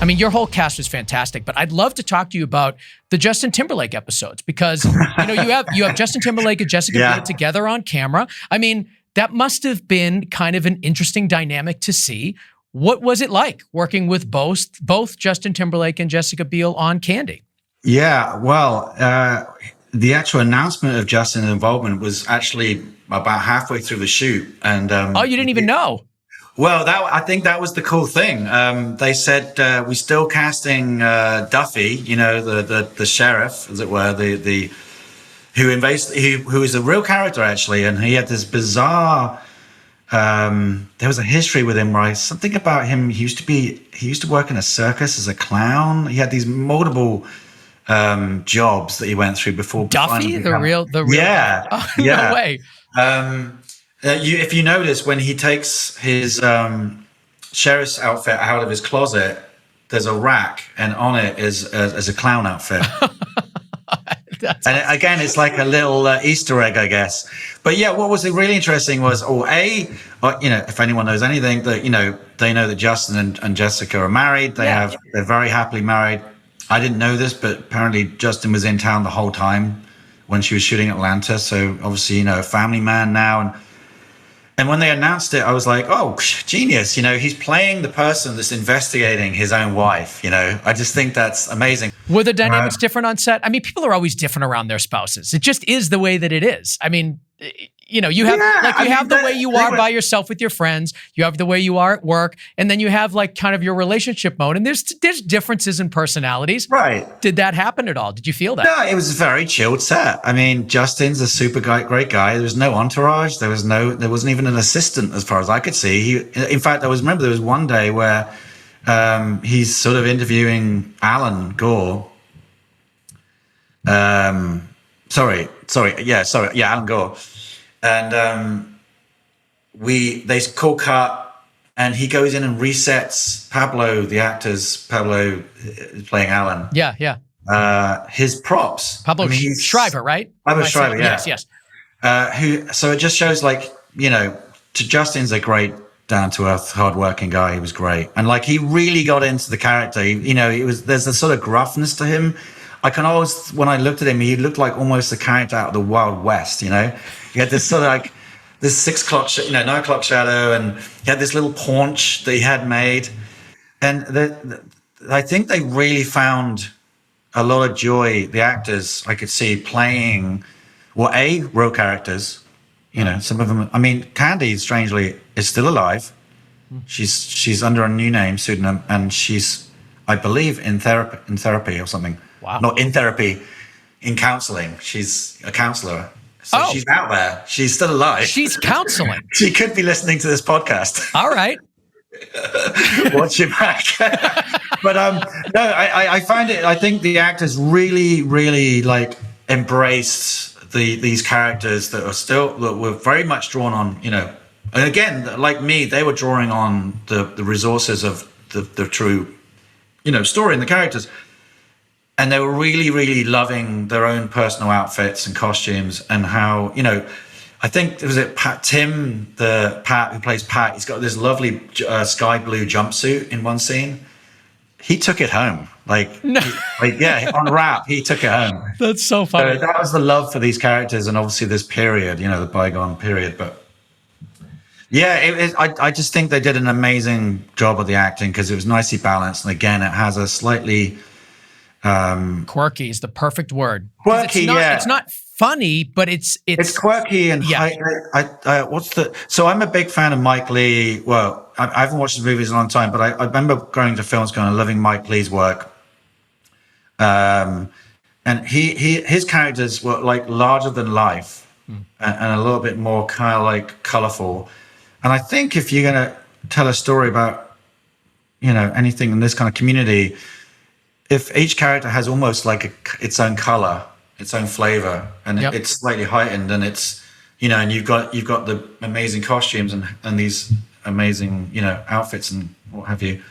I mean, your whole cast was fantastic, but I'd love to talk to you about the Justin Timberlake episodes because you have Justin Timberlake and Jessica Biel together on camera. I mean, that must have been kind of an interesting dynamic to see. What was it like working with both Justin Timberlake and Jessica Biel on Candy? Yeah, well, the actual announcement of Justin's involvement was actually about halfway through the shoot, and you didn't even know. Well, I think that was the cool thing. They said we're still casting Duffy, the sheriff, as it were, who is a real character actually, and he had this bizarre. There was a history with him where something about him. He used to work in a circus as a clown. He had these multiple jobs that he went through before. Duffy, the real. Yeah, oh, no way. If you notice, when he takes his sheriff's outfit out of his closet, there's a rack, and on it is a clown outfit. And again, it's like a little Easter egg, I guess. But yeah, what was really interesting was, if anyone knows anything, that they know that Justin and Jessica are married. They're very happily married. I didn't know this, but apparently Justin was in town the whole time when she was shooting Atlanta. So obviously, a family man now. And when they announced it, I was like, oh, genius. He's playing the person that's investigating his own wife. I just think that's amazing. Were the dynamics different on set? I mean, people are always different around their spouses. It just is the way that it is. I mean, you have the way you are by yourself with your friends. You have the way you are at work. And then you have like kind of your relationship mode. And there's differences in personalities. Right. Did that happen at all? Did you feel that? No, it was a very chilled set. I mean, Justin's a super great guy. There was no entourage. There wasn't even an assistant as far as I could see. In fact, there was one day where he's sort of interviewing Alan Gore. Alan Gore. And they call cut, and he goes in and resets Pablo, the actor's Pablo is playing Alan. Yeah. His props. Pablo Schreiber, right? Pablo Schreiber, yeah. Yes. So it just shows Justin's a great down-to-earth, hard-working guy. He was great. And he really got into the character. There's a sort of gruffness to him. I can always, when I looked at him, he looked like almost a character out of the Wild West, He had this sort of this 9 o'clock shadow, and he had this little paunch that he had made. And I think they really found a lot of joy, the actors I could see playing, real characters. Some of them, I mean, Candy, strangely, is still alive. She's under a new name, pseudonym, and she's, I believe, in therapy or something. Wow. Not in therapy, in counseling. She's a counselor. So she's out there. She's still alive. She's counseling. She could be listening to this podcast. All right. Watch your back. But no, I find it, I think the actors really, really embraced these characters that were very much drawn on, and again, like me, they were drawing on the resources of the true, story and the characters. And they were really, really loving their own personal outfits and costumes, and how, I think Tim, Pat who plays Pat, he's got this lovely sky blue jumpsuit in one scene. He took it home. On wrap, he took it home. That's so funny. So that was the love for these characters, and obviously this period, the bygone period. But yeah, I just think they did an amazing job of the acting because it was nicely balanced. And again, it has a slightly... quirky is the perfect word. Quirky, it's not funny, but it's quirky and So I'm a big fan of Mike Leigh. Well, I haven't watched his movies in a long time, but I remember going to film school and loving Mike Leigh's work. And his characters were larger than life and a little bit more kind of colorful. And I think if you're going to tell a story about anything in this kind of community, if each character has almost its own color, its own flavor, and it's slightly heightened, and it's and you've got the amazing costumes and these amazing outfits and what have you.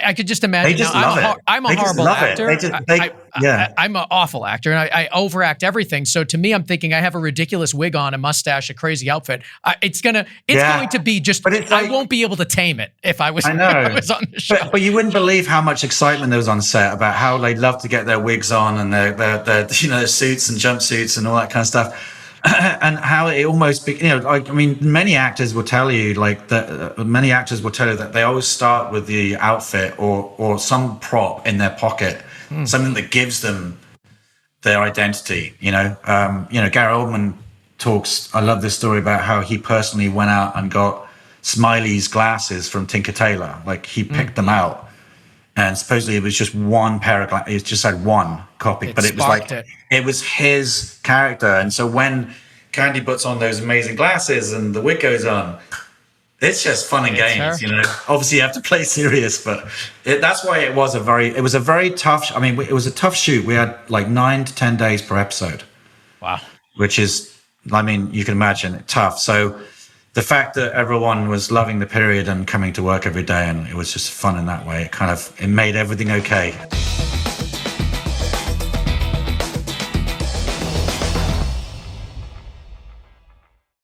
I could just imagine. They just now, love it. I'm a They just horrible love actor. it. I'm an awful actor, and I overact everything. So to me, I'm thinking I have a ridiculous wig on, a mustache, a crazy outfit. It's going to be just. But I won't be able to tame it if I was. I know. If I was on the show. But you wouldn't believe how much excitement there was on set about how they love to get their wigs on and their suits and jumpsuits and all that kind of stuff. And how it almost, many actors will tell you that they always start with the outfit or some prop in their pocket, something that gives them their identity. Gary Oldman talks. I love this story about how he personally went out and got Smiley's glasses from Tinker Tailor. Like he picked them out, and supposedly it was just one pair of glasses. It just had one copy, but it was like it was his character. And so when Candy puts on those amazing glasses and the wig goes on, it's just fun and games. Obviously you have to play serious, but that's why it was a very tough. I mean, it was a tough shoot. We had like 9 to 10 days per episode. Wow. Which is, I mean, you can imagine tough. So the fact that everyone was loving the period and coming to work every day, and it was just fun in that way, it made everything okay.